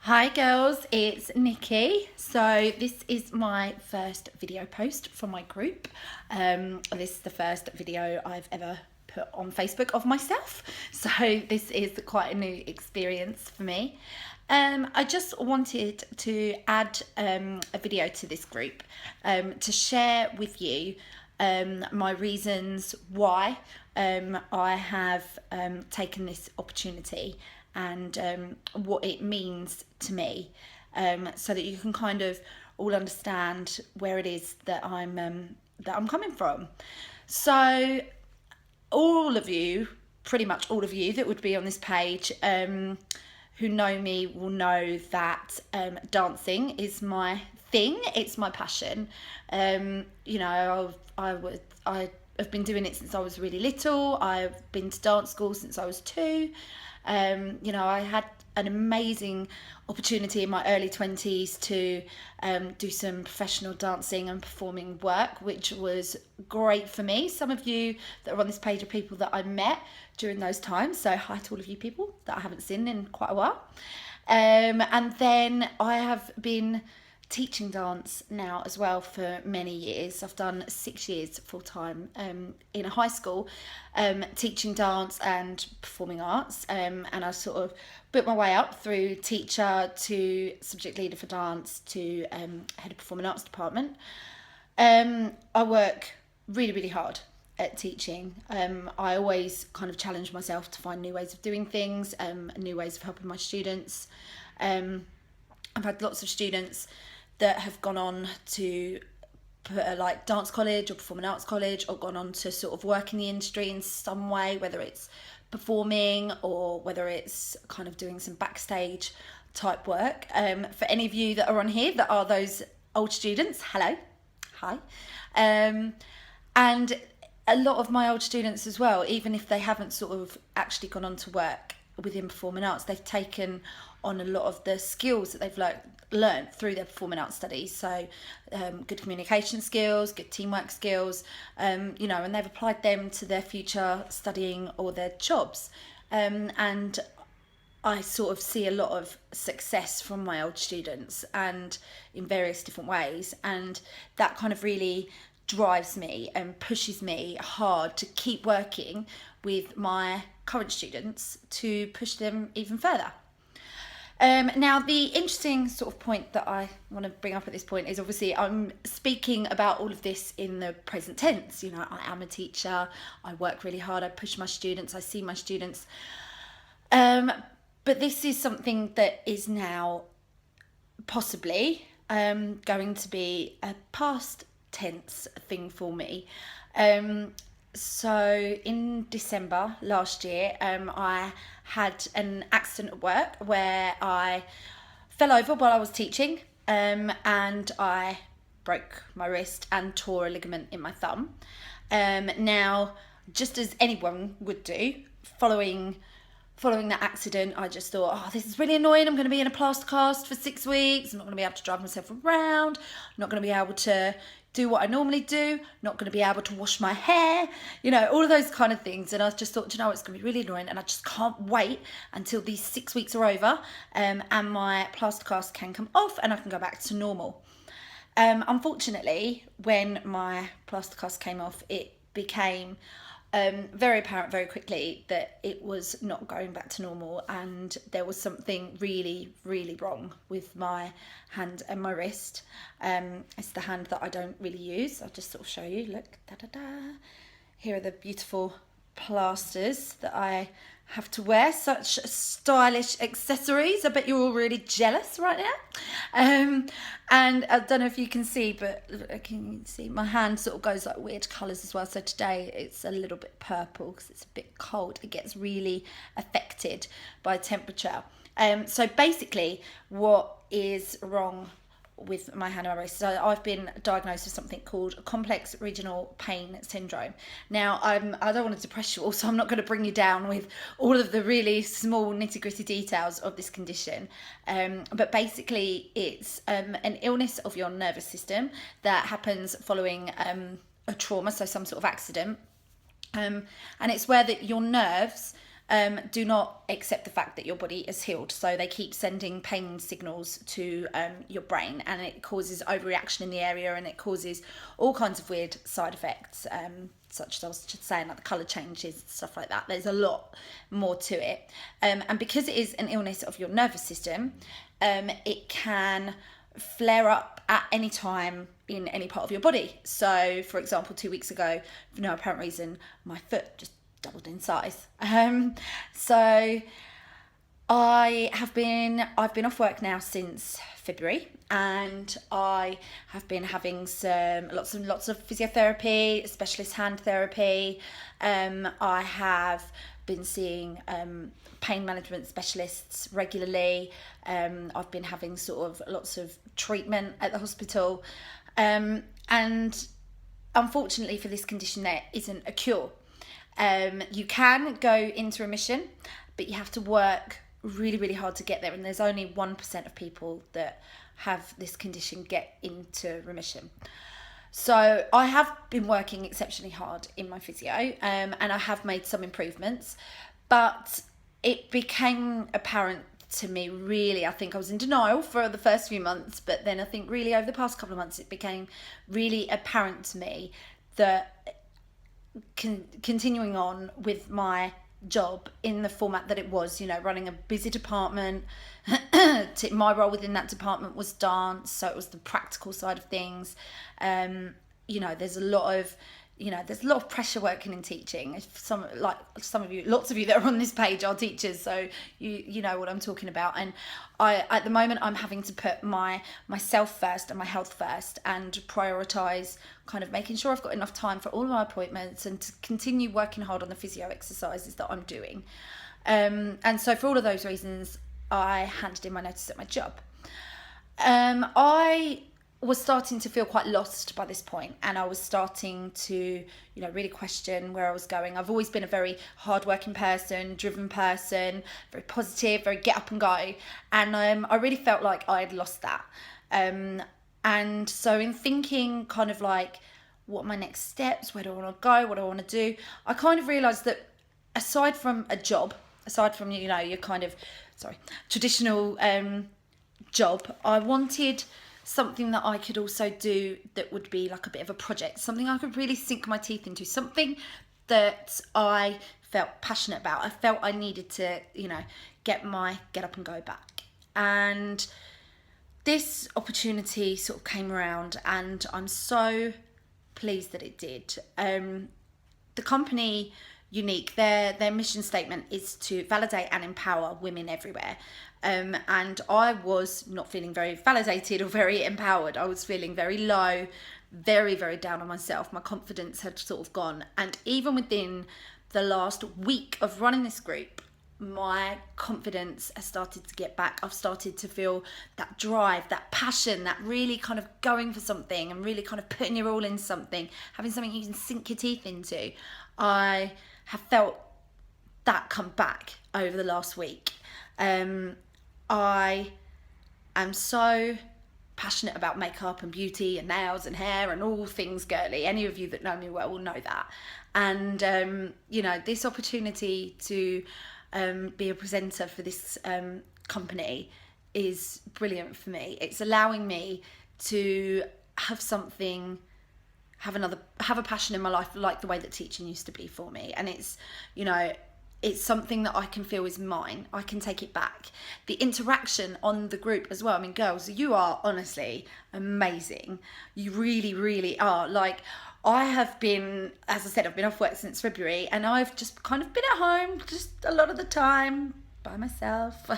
Hi girls, it's Nikki. So this is my first video post from my group. This is the first video I've ever put on Facebook of myself. So this is quite a new experience for me. I just wanted to add a video to this group to share with you my reasons why I have taken this opportunity and what it means to me, so that you can kind of all understand where it is that I'm coming from. So all of you, pretty much all of you that would be on this page, who know me will know that dancing is my thing. It's my passion. I have been doing it since I was really little. I've been to dance school since I was 2. I had an amazing opportunity in my early 20s to do some professional dancing and performing work, which was great for me. Some of you that are on this page are people that I met during those times. So hi to all of you people that I haven't seen in quite a while. And then I have been teaching dance now as well for many years. I've done 6 years full time in a high school, teaching dance and performing arts, and I sort of built my way up through teacher to subject leader for dance to head of performing arts department. I work really hard at teaching. I always kind of challenge myself to find new ways of doing things, new ways of helping my students. I've had lots of students that have gone on to like dance college or performing arts college, or gone on to sort of work in the industry in some way, whether it's performing or whether it's kind of doing some backstage type work. For any of you that are on here that are those old students, hello, hi. And a lot of my old students as well, even if they haven't sort of actually gone on to work within performing arts, they've taken on a lot of the skills that they've learned through their performing arts studies. So good communication skills, good teamwork skills, and they've applied them to their future studying or their jobs. And I sort of see a lot of success from my old students and in various different ways. And that kind of really drives me and pushes me hard to keep working with my current students to push them even further. Now, the interesting sort of point that I want to bring up at this point is obviously I'm speaking about all of this in the present tense. I am a teacher, I work really hard, I push my students, I see my students. But this is something that is now possibly going to be a past tense thing for me. So in December last year, I had an accident at work where I fell over while I was teaching, and I broke my wrist and tore a ligament in my thumb. Now, just as anyone would do, following that accident, I just thought, this is really annoying. I'm going to be in a plaster cast for 6 weeks. I'm not going to be able to drive myself around. I'm not going to be able to do what I normally do. Not going to be able to wash my hair. All of those kind of things. And I just thought, it's going to be really annoying. And I just can't wait until these 6 weeks are over and my plaster cast can come off and I can go back to normal. Unfortunately, when my plaster cast came off, it became very apparent very quickly that it was not going back to normal, and there was something really wrong with my hand and my wrist. It's the hand that I don't really use. I'll just sort of show you. Look, here are the beautiful plasters that I have to wear, such stylish accessories. I bet you're all really jealous right now. And I don't know if you can see, but can you see my hand sort of goes like weird colours as well. So today it's a little bit purple because it's a bit cold. It gets really affected by temperature. So basically what is wrong with my hand and my wrist. So I've been diagnosed with something called complex regional pain syndrome. Now, I don't want to depress you all, so I'm not going to bring you down with all of the really small nitty-gritty details of this condition. But basically, it's an illness of your nervous system that happens following a trauma, so some sort of accident. And it's where that your nerves do not accept the fact that your body is healed. So they keep sending pain signals to your brain, and it causes overreaction in the area, and it causes all kinds of weird side effects, such as I was just saying, like the colour changes, stuff like that. There's a lot more to it. And because it is an illness of your nervous system, it can flare up at any time in any part of your body. So, for example, 2 weeks ago, for no apparent reason, my foot just doubled in size. So I've been off work now since February, and I have been having lots of physiotherapy, specialist hand therapy. I have been seeing pain management specialists regularly. I've been having sort of lots of treatment at the hospital, and unfortunately for this condition there isn't a cure. You can go into remission, but you have to work really, really hard to get there, and there's only 1% of people that have this condition get into remission. So I have been working exceptionally hard in my physio, and I have made some improvements, but it became apparent to me, really, I think I was in denial for the first few months, but then I think really over the past couple of months it became really apparent to me that continuing on with my job in the format that it was, running a busy department, my role within that department was dance, so it was the practical side of things. There's a lot of pressure working in teaching. Lots of you that are on this page are teachers, so you know what I'm talking about. And at the moment I'm having to put myself first and my health first, and prioritise kind of making sure I've got enough time for all of my appointments and to continue working hard on the physio exercises that I'm doing. And so for all of those reasons, I handed in my notice at my job. I was starting to feel quite lost by this point, and I was starting to really question where I was going. I've always been a very hardworking person, driven person, very positive, very get up and go, and I really felt like I had lost that. And so in thinking kind of like, what are my next steps, where do I want to go, what do I want to do, I kind of realised that aside from a job, aside from your kind of traditional job, I wanted something that I could also do that would be like a bit of a project, something I could really sink my teeth into, something that I felt passionate about. I felt I needed to, get up and go back. And this opportunity sort of came around, and I'm so pleased that it did. The company Unique, their mission statement is to validate and empower women everywhere. And I was not feeling very validated or very empowered. I was feeling very low, very, very down on myself. My confidence had sort of gone. And even within the last week of running this group, my confidence has started to get back. I've started to feel that drive, that passion, that really kind of going for something and really kind of putting your all in something, having something you can sink your teeth into. I have felt that come back over the last week. I am so passionate about makeup and beauty and nails and hair and all things girly. Any of you that know me well will know that. And, this opportunity to be a presenter for this company is brilliant for me. It's allowing me to have a passion in my life like the way that teaching used to be for me. And it's something that I can feel is mine. I can take it back. The interaction on the group as well. I mean, girls, you are honestly amazing. You really, really are. Like, I have been, as I said, I've been off work since February, and I've just kind of been at home just a lot of the time by myself,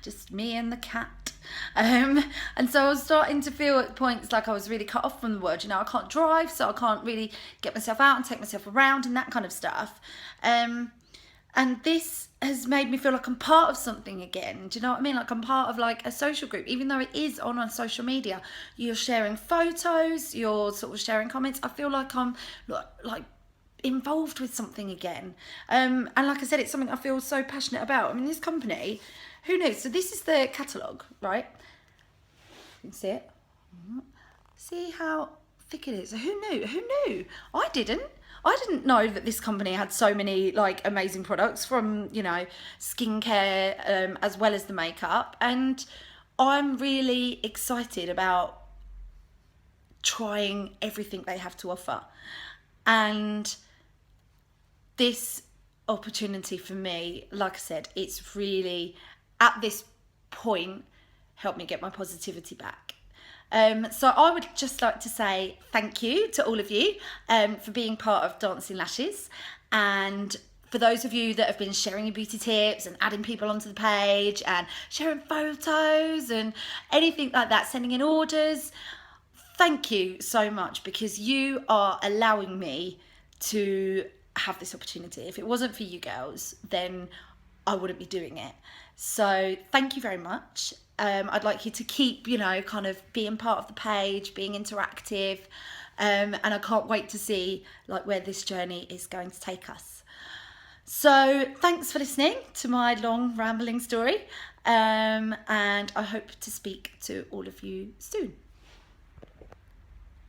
just me and the cat. And so I was starting to feel at points like I was really cut off from the world. I can't drive, so I can't really get myself out and take myself around and that kind of stuff. And this has made me feel like I'm part of something again. Do you know what I mean? Like I'm part of like a social group, even though it is on social media. You're sharing photos, you're sort of sharing comments. I feel like I'm like involved with something again. And like I said, it's something I feel so passionate about. I mean, this company, who knew? So this is the catalogue, right? You can see it. See how thick it is. Who knew? I didn't. I didn't know that this company had so many like amazing products from, you know, skincare as well as the makeup. And I'm really excited about trying everything they have to offer. And this opportunity for me, like I said, it's really at this point helped me get my positivity back. So I would just like to say thank you to all of you for being part of Dancing Lashes, and for those of you that have been sharing your beauty tips and adding people onto the page and sharing photos and anything like that, sending in orders. Thank you so much, because you are allowing me to have this opportunity. If it wasn't for you girls, then I wouldn't be doing it. So thank you very much. I'd like you to keep, you know, kind of being part of the page, being interactive, and I can't wait to see like where this journey is going to take us. So thanks for listening to my long rambling story, and I hope to speak to all of you soon.